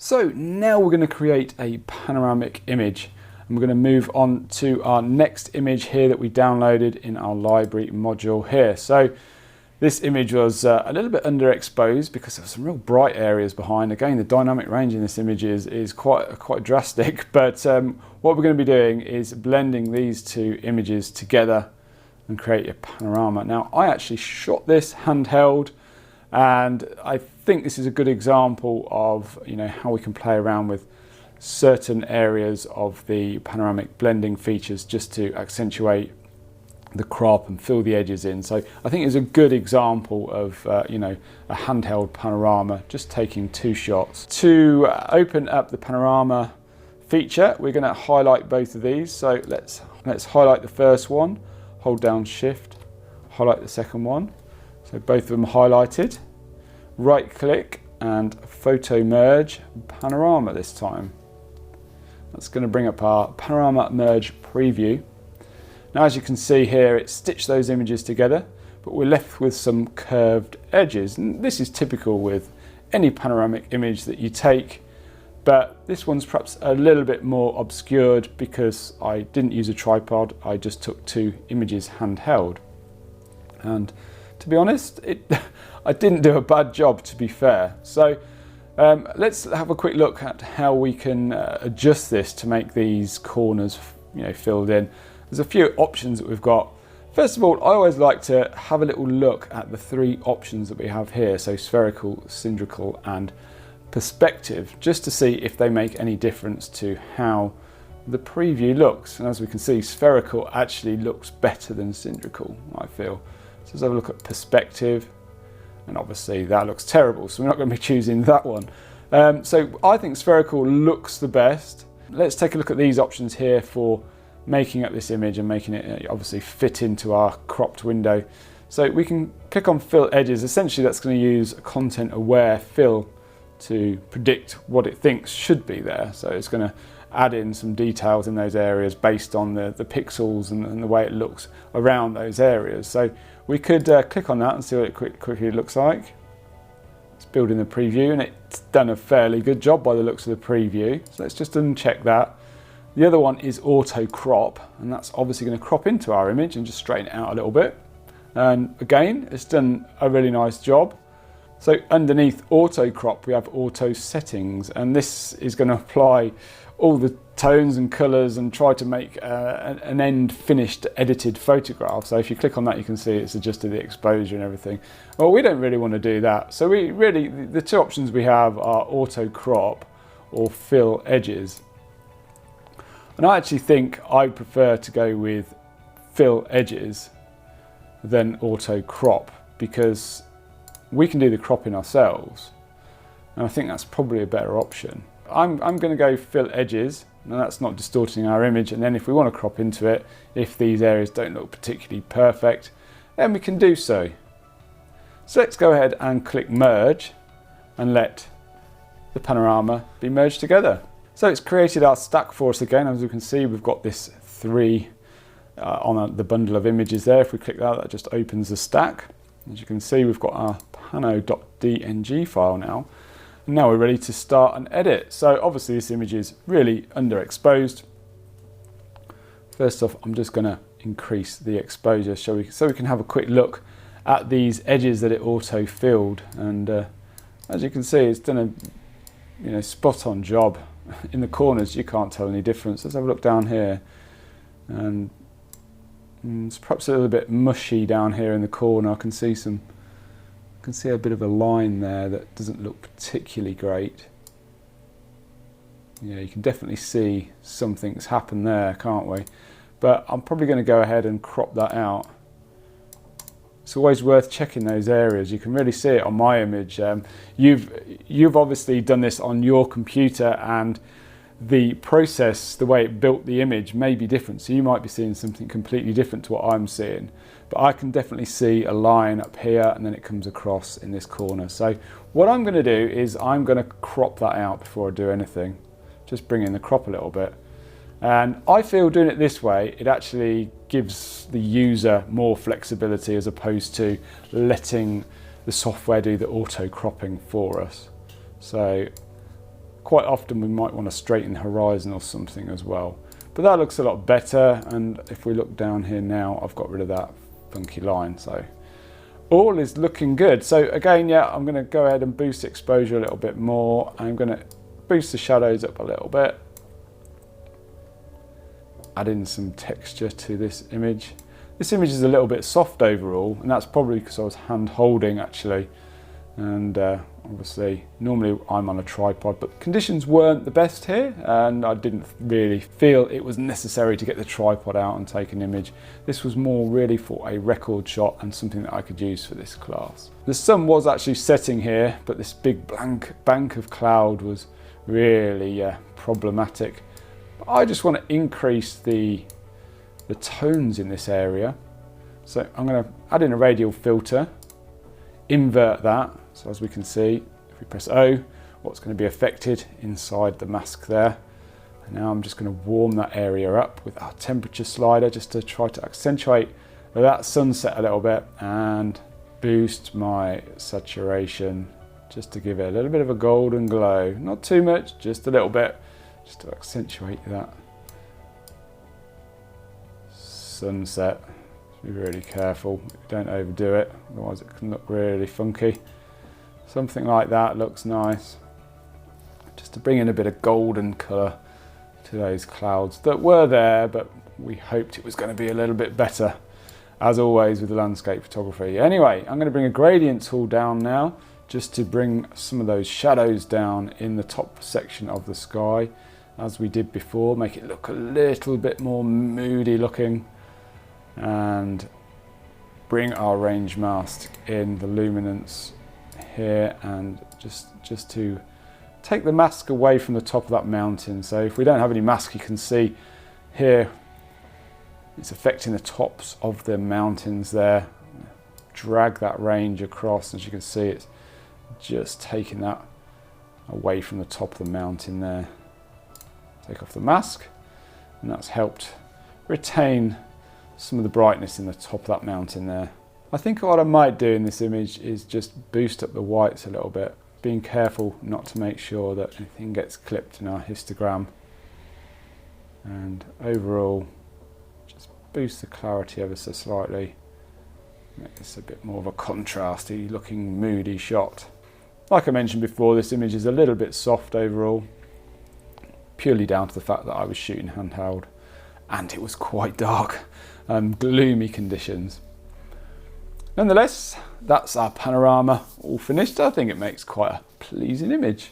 So now we're going to create a panoramic image, and we're going to move on to our next image here that we downloaded in our library module here. So this image was a little bit underexposed because there were some real bright areas behind. Again, the dynamic range in this image is quite drastic, but what we're going to be doing is blending these two images together and create a panorama. Now, I actually shot this handheld, and I think this is a good example of how we can play around with certain areas of the panoramic blending features just to accentuate the crop and fill the edges in. So I think it's a good example of a handheld panorama, just taking two shots. To open up the panorama feature, we're going to highlight both of these. So let's highlight the first one, hold down Shift, highlight the second one. So both of them highlighted. Right click and photo merge panorama this time. That's going to bring up our panorama merge preview. Now, as you can see here, it stitched those images together, but we're left with some curved edges. And this is typical with any panoramic image that you take, but this one's perhaps a little bit more obscured because I didn't use a tripod. I just took two images handheld. And to be honest, I didn't do a bad job, to be fair. So let's have a quick look at how we can adjust this to make these corners filled in. There's a few options that we've got. First of all, I always like to have a little look at the three options that we have here. So spherical, cylindrical and perspective, just to see if they make any difference to how the preview looks. And as we can see, spherical actually looks better than cylindrical, I feel. So let's have a look at perspective, and obviously that looks terrible, so we're not going to be choosing that one. So I think spherical looks the best. Let's take a look at these options here for making up this image and making it obviously fit into our cropped window. So we can click on fill edges. Essentially that's going to use a content aware fill to predict what it thinks should be there. So it's going to add in some details in those areas based on the pixels and the way it looks around those areas. So we could click on that and see what it quickly looks like. It's building the preview, and it's done a fairly good job by the looks of the preview. So let's just uncheck that. The other one is auto crop, and that's obviously going to crop into our image and just straighten it out a little bit. And again, it's done a really nice job. So underneath auto crop, we have auto settings, and this is going to apply all the tones and colours and try to make an end finished edited photograph. So if you click on that, you can see it's adjusted the exposure and everything. Well, we don't really want to do that. So the two options we have are auto crop or fill edges. And I actually think I prefer to go with fill edges than auto crop, because we can do the cropping ourselves, and I think that's probably a better option. I'm going to go fill edges, and that's not distorting our image, and then if we want to crop into it, if these areas don't look particularly perfect, then we can do so. So let's go ahead and click merge and let the panorama be merged together. So it's created our stack for us again. As you can see, we've got this 3 on the bundle of images there. If we click that, that just opens the stack. As you can see, we've got our pano.dng file now. And now we're ready to start and edit. So obviously this image is really underexposed. First off, I'm just going to increase the exposure so we can have a quick look at these edges that it auto filled. And as you can see, it's done a spot on job. In the corners, you can't tell any difference. Let's have a look down here, and it's perhaps a little bit mushy down here in the corner. I can see a bit of a line there that doesn't look particularly great. Yeah, you can definitely see something's happened there, can't we? But I'm probably going to go ahead and crop that out. It's always worth checking those areas. You can really see it on my image. You've obviously done this on your computer, and the process, the way it built the image may be different. So you might be seeing something completely different to what I'm seeing. But I can definitely see a line up here, and then it comes across in this corner. So what I'm going to do is I'm going to crop that out before I do anything. Just bring in the crop a little bit. And I feel doing it this way, it actually gives the user more flexibility as opposed to letting the software do the auto cropping for us. So quite often we might want to straighten the horizon or something as well. But that looks a lot better, and if we look down here now, I've got rid of that funky line, so all is looking good. So again, yeah, I'm going to go ahead and boost exposure a little bit more. I'm going to boost the shadows up a little bit, add in some texture to this image. This image is a little bit soft overall, and that's probably because I was hand holding actually, and obviously normally I'm on a tripod, but conditions weren't the best here, and I didn't really feel it was necessary to get the tripod out and take an image. This was more really for a record shot and something that I could use for this class. The sun was actually setting here, but this big blank bank of cloud was really problematic. I just want to increase the tones in this area, so I'm going to add in a radial filter, invert that. So as we can see, if we press O, what's going to be affected inside the mask there. And now I'm just going to warm that area up with our temperature slider just to try to accentuate that sunset a little bit, and boost my saturation just to give it a little bit of a golden glow. Not too much, just a little bit, just to accentuate that sunset. Be really careful, don't overdo it, otherwise it can look really funky. Something like that looks nice, just to bring in a bit of golden colour to those clouds that were there, but we hoped it was going to be a little bit better, as always with landscape photography. Anyway, I'm going to bring a gradient tool down now, just to bring some of those shadows down in the top section of the sky, as we did before, make it look a little bit more moody looking, and bring our range mask in the luminance here, and just to take the mask away from the top of that mountain. So if we don't have any mask, you can see here it's affecting the tops of the mountains there. Drag that range across, as you can see it's just taking that away from the top of the mountain there. Take off the mask, and that's helped retain some of the brightness in the top of that mountain there. I think what I might do in this image is just boost up the whites a little bit, being careful not to make sure that anything gets clipped in our histogram, and overall just boost the clarity ever so slightly, make this a bit more of a contrasty looking moody shot. Like I mentioned before, this image is a little bit soft overall, purely down to the fact that I was shooting handheld and it was quite dark, gloomy conditions. Nonetheless, that's our panorama all finished. I think it makes quite a pleasing image.